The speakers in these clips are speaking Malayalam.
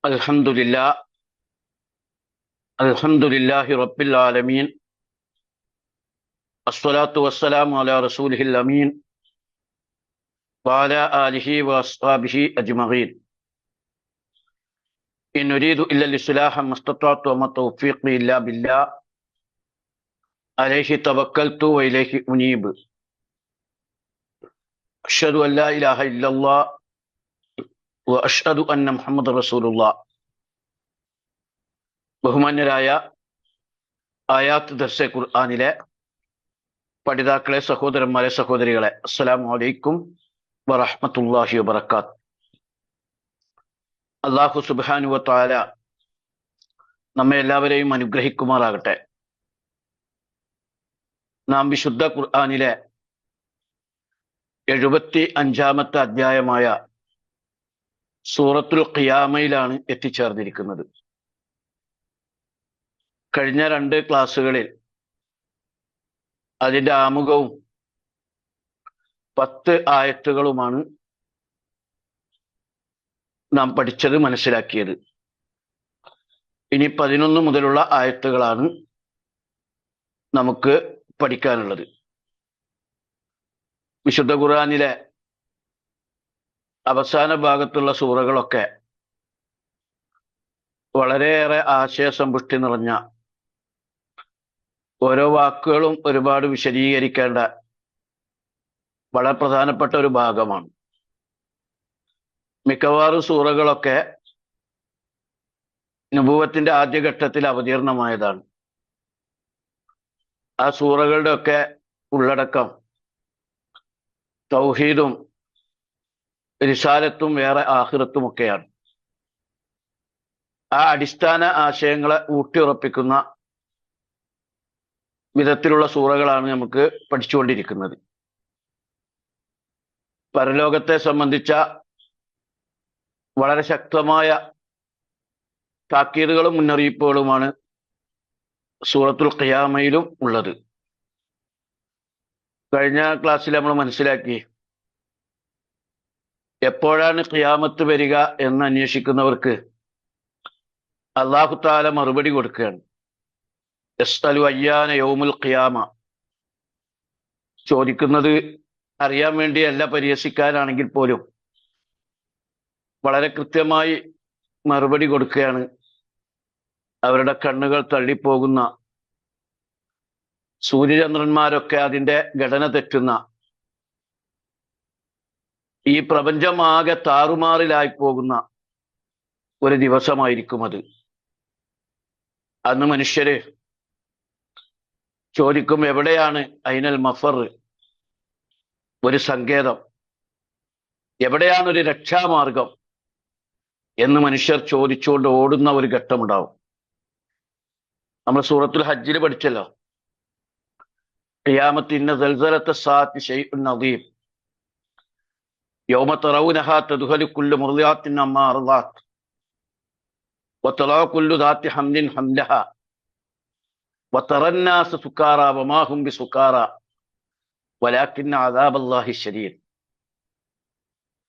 الحمد لله الحمد لله رب العالمين. الصلاة والسلام على رسوله الأمين وعلى آله وأصحابه أجمعين. إن نريد إلا الإصلاح ما استطعت وما توفيقي إلا بالله عليه توكلت وإليه أنيب. أشهد أن لا إله إلا الله وأشهد أن محمد رسول الله. ബഹുമാന്യരായ ആയാത്ത് ദർസെ ഖുർആനിലെ പഠിതാക്കളെ, സഹോദരന്മാരെ, സഹോദരികളെ, അസ്സലാമു അലൈക്കും വറഹ്മത്തുള്ളാഹി വബറകാത്ത്. അല്ലാഹു സുബ്ഹാനഹു വ തആല നമ്മെ എല്ലാവരെയും അനുഗ്രഹിക്കുമാറാകട്ടെ. നാം വിശുദ്ധ ഖുർആനിലെ 75-ാമത്തെ അധ്യായമായ സൂറത്തുൽ ഖിയാമയിലാണ് എത്തിച്ചേർന്നിരിക്കുന്നത്. കഴിഞ്ഞ 2 ക്ലാസ്സുകളിൽ അതിൻ്റെ ആമുഖവും 10 ആയത്തുകളുമാണ് നാം പഠിച്ചത്, മനസ്സിലാക്കിയത്. ഇനി 11 മുതലുള്ള ആയത്തുകളാണ് നമുക്ക് പഠിക്കാനുള്ളത്. വിശുദ്ധ ഖുർആനിലെ അവസാന ഭാഗത്തുള്ള സൂറകളൊക്കെ വളരെയേറെ ആശയസമ്പുഷ്ടി നിറഞ്ഞ, ഓരോ വാക്കുകളും ഒരുപാട് വിശദീകരിക്കേണ്ട വളരെ പ്രധാനപ്പെട്ട ഒരു ഭാഗമാണ്. മിക്കവാറും സൂറകളൊക്കെ നബുവത്തിന്റെ ആദ്യഘട്ടത്തിൽ അവതീർണമായതാണ്. ആ സൂറകളുടെ ഒക്കെ ഉള്ളടക്കം തൗഹീദും റിസാലത്തും വേറെ ആഖിറത്തും ഒക്കെയാണ്. ആ അടിസ്ഥാന ആശയങ്ങളെ ഊട്ടിയുറപ്പിക്കുന്ന വിധത്തിലുള്ള സൂറകളാണ് നമുക്ക് പഠിച്ചുകൊണ്ടിരിക്കുന്നത്. പരലോകത്തെ സംബന്ധിച്ച വളരെ ശക്തമായ താക്കീതുകളും മുന്നറിയിപ്പുകളുമാണ് സൂറത്തുൽ ഖിയാമയിലും ഉള്ളത്. കഴിഞ്ഞ ക്ലാസ്സിൽ നമ്മൾ മനസ്സിലാക്കി, എപ്പോഴാണ് ഖിയാമത്ത് വരിക എന്ന് അന്വേഷിക്കുന്നവർക്ക് അല്ലാഹു തആല മറുപടി കൊടുക്കുകയാണ്. യസ്അലു അയ്യാന യൗമുൽ ഖിയാമ. ചോദിക്കുന്നത് അറിയാൻ വേണ്ടിയല്ല, പരിഹസിക്കാനാണെങ്കിൽ പോലും വളരെ കൃത്യമായി മറുപടി കൊടുക്കുകയാണ്. അവരുടെ കണ്ണുകൾ തള്ളിപ്പോകുന്ന, സൂര്യചന്ദ്രന്മാരൊക്കെ അതിൻ്റെ ഘടന തെറ്റുന്ന, ഈ പ്രപഞ്ചമാകെ താറുമാറിലായി പോകുന്ന ഒരു ദിവസമായിരിക്കും അത്. അന്ന് മനുഷ്യര് ചോദിക്കും, എവിടെയാണ് ഐനൽ മഫർ, ഒരു സങ്കേതം, എവിടെയാണ് ഒരു രക്ഷാമാർഗം എന്ന് മനുഷ്യർ ചോദിച്ചുകൊണ്ട് ഓടുന്ന ഒരു ഘട്ടമുണ്ടാവും. നമ്മൾ സൂറത്തുൽ ഹജ്ജിൽ പഠിച്ചല്ലോ, ഖിയാമത്ത് ഇന്ന സൽസലത്ത സാഅത്തി ശൈഉൻ അദീം യൗമ തറൗനഹാ തദ്ഖലു കുല്ലു മുർദിഅത്തിൻ അമ്മാ അർളാത് വതറൗ കുല്ലു ദാത്തി ഹംലിൻ ഹംലഹാ വതറന്നാസ സുകാറാ വമാ ഹും ബിസുകാറാ വലാകിന്ന അദാബല്ലാഹി ശദീദ്.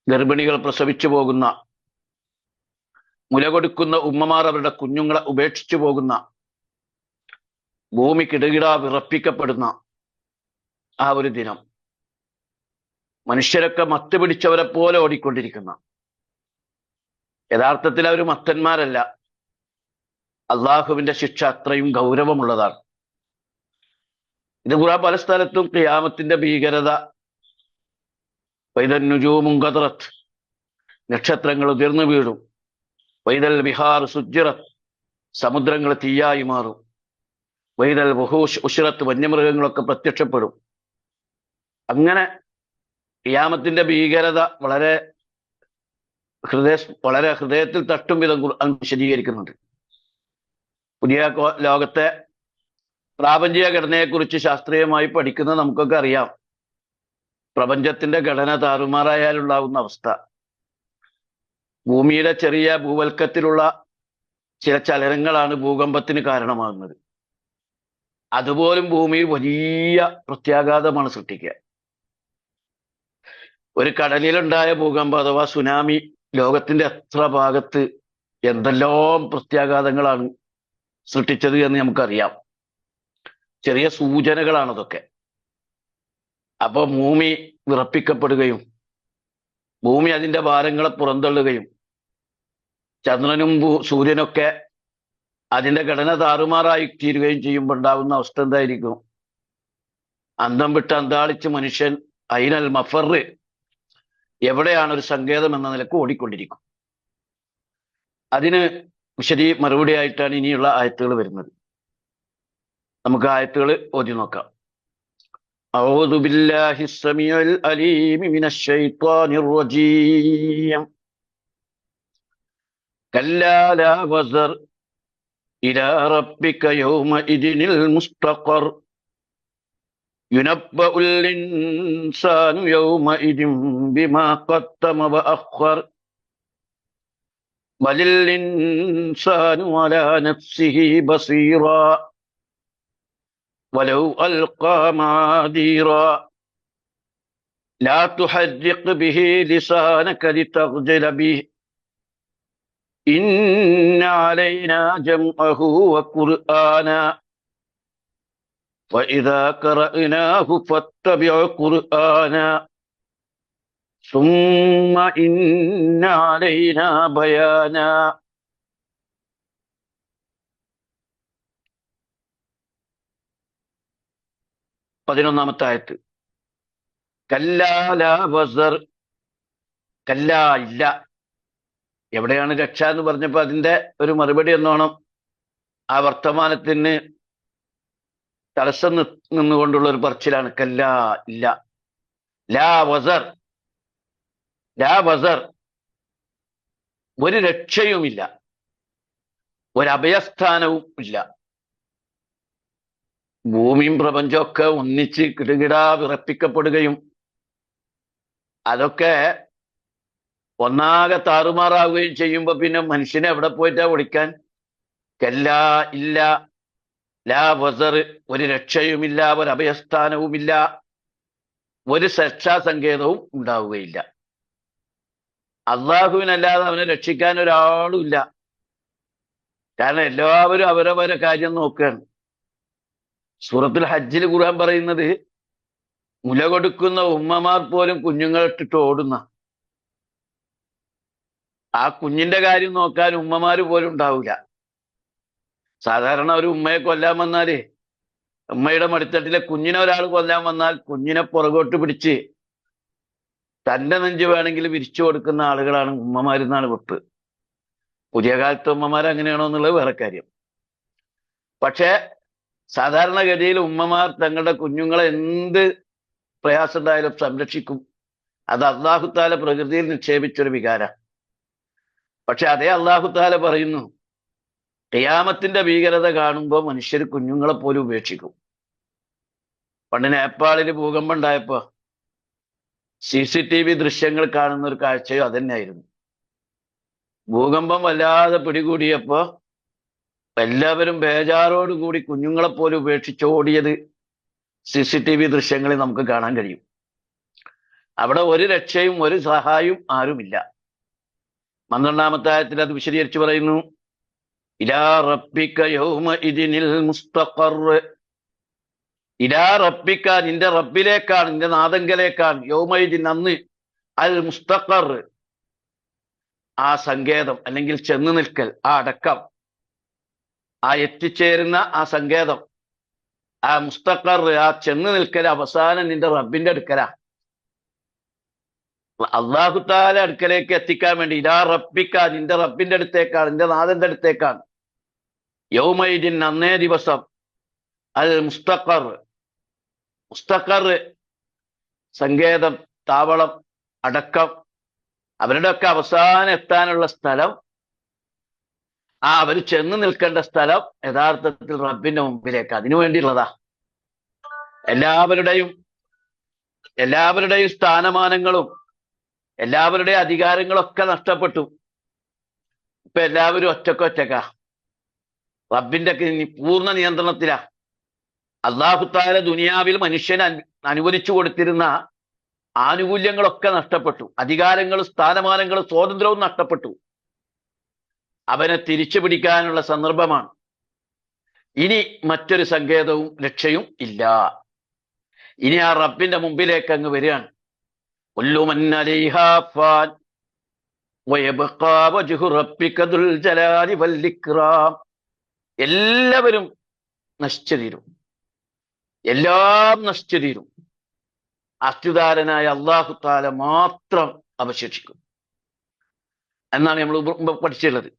ഗർഭിണികൾ പ്രസവിച്ചു പോകുന്ന, മുല കൊടുക്കുന്ന ഉമ്മമാർ അവരുടെ കുഞ്ഞുങ്ങളെ ഉപേക്ഷിച്ചു പോകുന്ന, ഭൂമി കിടുകിടാ വിറപ്പിക്കപ്പെടുന്ന ആ ഒരു ദിനം, മനുഷ്യരൊക്കെ മത്ത് പിടിച്ചവരെ പോലെ ഓടിക്കൊണ്ടിരിക്കുന്ന, യഥാർത്ഥത്തിൽ അവർ മത്തന്മാരല്ല. അള്ളാഹുവിന്റെ ശിക്ഷ അത്രയും ഗൗരവമുള്ളതാണ്. ഇത് ഖുർആൻ പല സ്ഥലത്തും ഖിയാമത്തിന്റെ ഭീകരത, വൈദൻ നുജൂമുൻ ഖദറത്ത്, നക്ഷത്രങ്ങൾ ഉതിർന്നു വീഴും, വൈദൽ ബിഹാർ സുജ്ജിറത്ത്, സമുദ്രങ്ങൾ തീയായി മാറും, വൈദൽ വുഹൂഷ് ഉശ്റത്ത്, വന്യമൃഗങ്ങളൊക്കെ പ്രത്യക്ഷപ്പെടും. അങ്ങനെ ഖിയാമത്തിന്റെ ഭീകരത വളരെ ഹൃദയത്തിൽ തട്ടും വിധം ഖുർആൻ വിശദീകരിക്കുന്നുണ്ട്. പുതിയ ലോകത്തെ പ്രാപഞ്ചിക ഘടനയെക്കുറിച്ച് ശാസ്ത്രീയമായി പഠിക്കുന്ന നമുക്കൊക്കെ അറിയാം, പ്രപഞ്ചത്തിന്റെ ഘടന താറുമാറായാലുണ്ടാകുന്ന അവസ്ഥ. ഭൂമിയുടെ ചെറിയ ഭൂവൽക്കത്തിലുള്ള ചില ചലനങ്ങളാണ് ഭൂകമ്പത്തിന് കാരണമാകുന്നത്. അതുപോലും ഭൂമിയിൽ വലിയ പ്രത്യാഘാതമാണ് സൃഷ്ടിക്കുക. ഒരു കടലിലുണ്ടായ ഭൂകമ്പം അഥവാ സുനാമി ലോകത്തിന്റെ എത്ര ഭാഗത്ത് എന്തെല്ലാം പ്രത്യാഘാതങ്ങളാണ് സൃഷ്ടിച്ചത് എന്ന് നമുക്കറിയാം. ചെറിയ സൂചനകളാണതൊക്കെ. അപ്പൊ ഭൂമി വിറപ്പിക്കപ്പെടുകയും ഭൂമി അതിന്റെ ഭാരങ്ങളെ പുറന്തള്ളുകയും ചന്ദ്രനും സൂര്യനൊക്കെ അതിന്റെ ഘടന താറുമാറായി തീരുകയും ചെയ്യുമ്പോൾ ഉണ്ടാകുന്ന അവസ്ഥ എന്തായിരിക്കും? അന്തം വിട്ട് അന്താളിച്ച് മനുഷ്യൻ അയിനൽ മഫർ, എവിടെയാണ് ഒരു സങ്കേതം എന്ന നിലക്ക് ഓടിക്കൊണ്ടിരിക്കും. അതിന് മറുപടി ആയിട്ടാണ് ഇനിയുള്ള ആയത്തുകൾ വരുന്നത്. നമുക്ക് ആയത്തുകൾ ഓതി നോക്കാം. أعوذ بالله السميع العليم من الشيطان الرجيم كلا لا وزر إلى ربك يومئذ المستقر ينبأ الإنسان يومئذ بما قدم وأخر بل الإنسان على نفسه بصيرا ولو ألقى معاذيرا لا تحرق به لسانك لتغجل به إن علينا جمعه وقرآنا وإذا قرأناه فاتبع قرآنا ثم إن علينا بيانا. 11-ാമത്തെ ആയത്ത്. കല്ലാ ലാ വസർ, കല്ലാ ഇല്ല. എവിടെയാണ് രക്ഷ എന്ന് പറഞ്ഞപ്പോ അതിന്റെ ഒരു മറുപടി എന്നോണം ആ വർത്തമാനത്തിന് തടസ്സം നിന്നുകൊണ്ടുള്ള ഒരു പറച്ചിലാണ്. കല്ലാ ഇല്ല. ലാ വസർ, ലാ വസർ, ഒരു രക്ഷയുമില്ല, ഒരഭയസ്ഥാനവും ഇല്ല. ഭൂമിയും പ്രപഞ്ചമൊക്കെ ഒന്നിച്ച് കിടുകിടാ വിറപ്പിക്കപ്പെടുകയും അതൊക്കെ ഒന്നാകെ താറുമാറാവുകയും ചെയ്യുമ്പോ പിന്നെ മനുഷ്യനെ എവിടെ പോയിട്ടാ ഓടിക്കാൻ? കല്ലാ ഇല്ല, ലാ വസർ, ഒരു രക്ഷയുമില്ല, ഒരു അഭയസ്ഥാനവുമില്ല, ഒരു രക്ഷാസങ്കേതവും ഉണ്ടാവുകയില്ല. അള്ളാഹുവിനല്ലാതെ അവനെ രക്ഷിക്കാൻ ഒരാളും ഇല്ല. കാരണം എല്ലാവരും അവരവരെ കാര്യം നോക്കുകയാണ്. സൂറത്തുൽ ഹജ്ജിൽ ഖുർആൻ പറയുന്നത് മുല കൊടുക്കുന്ന ഉമ്മമാർ പോലും കുഞ്ഞുങ്ങളിട്ടിട്ട് ഓടുന്ന, ആ കുഞ്ഞിന്റെ കാര്യം നോക്കാൻ ഉമ്മമാര് പോലും ഉണ്ടാവില്ല. സാധാരണ ഒരു ഉമ്മയെ കൊല്ലാൻ വന്നാല്, ഉമ്മയുടെ മടിത്തട്ടിലെ കുഞ്ഞിനെ ഒരാൾ കൊല്ലാൻ വന്നാൽ കുഞ്ഞിനെ പുറകോട്ട് പിടിച്ച് തന്റെ നെഞ്ച് വേണമെങ്കിൽ വിരിച്ചു കൊടുക്കുന്ന ആളുകളാണ് ഉമ്മമാരെന്നാണ് വെപ്പ്. പുതിയ കാലത്തെ ഉമ്മമാർ അങ്ങനെയാണോ എന്നുള്ളത് വേറെ കാര്യം. പക്ഷേ സാധാരണഗതിയിൽ ഉമ്മമാർ തങ്ങളുടെ കുഞ്ഞുങ്ങളെ എന്ത് പ്രയാസം ഉണ്ടായാലും സംരക്ഷിക്കും. അത് അള്ളാഹു താല പ്രകൃതിയിൽ നിക്ഷേപിച്ചൊരു വികാര. പക്ഷെ അതേ അള്ളാഹു താല പറയുന്നു, ഖിയാമത്തിന്റെ ഭീകരത കാണുമ്പോൾ മനുഷ്യർ കുഞ്ഞുങ്ങളെ പോലും ഉപേക്ഷിക്കും. പണ്ട് നേപ്പാളിൽ ഭൂകമ്പം ഉണ്ടായപ്പോ CCTV ദൃശ്യങ്ങൾ കാണുന്ന ഒരു കാഴ്ചയോ അതന്നെയായിരുന്നു. ഭൂകമ്പം വല്ലാതെ പിടികൂടിയപ്പോ എല്ലാവരും ബേജാറോടുകൂടി കുഞ്ഞുങ്ങളെ പോലും ഉപേക്ഷിച്ചോടിയത് CCTV ദൃശ്യങ്ങളിൽ നമുക്ക് കാണാൻ കഴിയും. അവിടെ ഒരു രക്ഷയും ഒരു സഹായവും ആരുമില്ല. 12-ാമത്തെ ആയത്തിൽ അത് വിശദീകരിച്ചു പറയുന്നു. ഇലാ റബ്ബിക യൗമഇദിനിൽ മുസ്തഖർ, ഇലാ റബ്ബിക, നിന്റെ റബ്ബിലേക്കാണ്, നിന്റെ നാദങ്കലേക്കാണ്, യൗമഇദിൻ, അന്ന്, അൽ മുസ്തഖർ, ആ സങ്കേതം അല്ലെങ്കിൽ ചെന്ന് നിൽക്കൽ, ആ അടക്കം, ആ എത്തിച്ചേരുന്ന ആ സങ്കേതം, ആ മുസ്തഖർ, ആ ചെന്ന് നിൽക്കൽ അവസാനം നിന്റെ റബ്ബിന്റെ അടുക്കലാ. അള്ളാഹു താല അടുക്കലേക്ക് എത്തിക്കാൻ വേണ്ടി ഇലാ റബ്ബിക, നിന്റെ റബ്ബിന്റെ അടുത്തേക്കാണ്, നിന്റെ നാഥന്റെ അടുത്തേക്കാണ്. യൗമഇദിൻ, അന്നേ ദിവസം, അൽ മുസ്തഖർ, മുസ്തഖർ സങ്കേതം, താവളം, അടക്കം, അവരുടെയൊക്കെ അവസാനം എത്താനുള്ള സ്ഥലം, ആ അവർ ചെന്ന് നിൽക്കേണ്ട സ്ഥലം യഥാർത്ഥത്തിൽ റബ്ബിന്റെ മുമ്പിലേക്ക്, അതിനു വേണ്ടിയുള്ളതാ. എല്ലാവരുടെയും സ്ഥാനമാനങ്ങളും എല്ലാവരുടെയും അധികാരങ്ങളൊക്കെ നഷ്ടപ്പെട്ടു. ഇപ്പൊ എല്ലാവരും ഒറ്റക്കൊറ്റക്കാ, റബ്ബിന്റെ പൂർണ്ണ നിയന്ത്രണത്തിലാ. അല്ലാഹു തആല ദുനിയാവിൽ മനുഷ്യന് അനുവദിച്ചു കൊടുത്തിരുന്ന ആനുകൂല്യങ്ങളൊക്കെ നഷ്ടപ്പെട്ടു. അധികാരങ്ങളും സ്ഥാനമാനങ്ങളും സ്വാതന്ത്ര്യവും നഷ്ടപ്പെട്ടു. അവനെ തിരിച്ചു പിടിക്കാനുള്ള സന്ദർഭമാണ്. ഇനി മറ്റൊരു സങ്കേതവും രക്ഷയും ഇല്ല. ഇനി ആ റബ്ബിന്റെ മുമ്പിലേക്ക് അങ്ങ് വരികയാണ്. കുല്ലു മൻ അലൈഹാ ഫാൻ വയബ്ഖാ വജ്ഹു റബ്ബിക ദുൽ ജലാലി വൽ ഇക്റാം. എല്ലാവരും നശിച്ചു തീരും, എല്ലാം നശിച്ചു തീരും. അത്യുദാരനായ അല്ലാഹു തആല മാത്രം അവശേഷിക്കും എന്നാണ് നമ്മൾ മുമ്പ് പഠിച്ചുള്ളത്.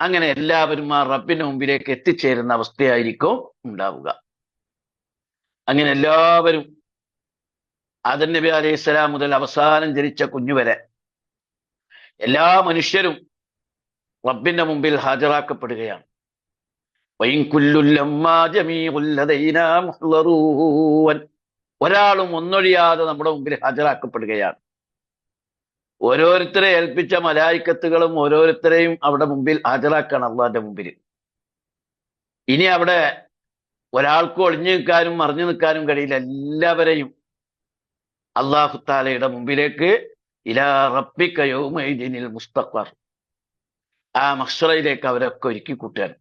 അങ്ങനെ എല്ലാവരും ആ റബ്ബിന്റെ മുമ്പിലേക്ക് എത്തിച്ചേരുന്ന അവസ്ഥയായിരിക്കും ഉണ്ടാവുക. അങ്ങനെ എല്ലാവരും ആദം നബി അലൈഹിസ്സലാം മുതൽ അവസാനം ജനിച്ച കുഞ്ഞുവരെ എല്ലാ മനുഷ്യരും റബ്ബിന്റെ മുമ്പിൽ ഹാജരാക്കപ്പെടുകയാണ്. ഒരാളും ഒന്നൊഴിയാതെ നമ്മുടെ മുമ്പിൽ ഹാജരാക്കപ്പെടുകയാണ്. ഓരോരുത്തരെ ഏൽപ്പിച്ച മലായിക്കത്തുകളും ഓരോരുത്തരെയും അവിടെ മുമ്പിൽ ഹാജരാക്കാണ് അള്ളാന്റെ മുമ്പിൽ. ഇനി അവിടെ ഒരാൾക്ക് ഒളിഞ്ഞു നിൽക്കാനും മറിഞ്ഞു നിൽക്കാനും കഴിയില്ല. എല്ലാവരെയും അല്ലാഹു തആലയുടെ മുമ്പിലേക്ക് ഇലാ റബ്ബിക യൗമഇദിനിൽ മുസ്തഖർ, ആ മഹ്ശറയിലേക്ക് അവരൊക്കെ ഒരുക്കി കൂട്ടുകയാണ്.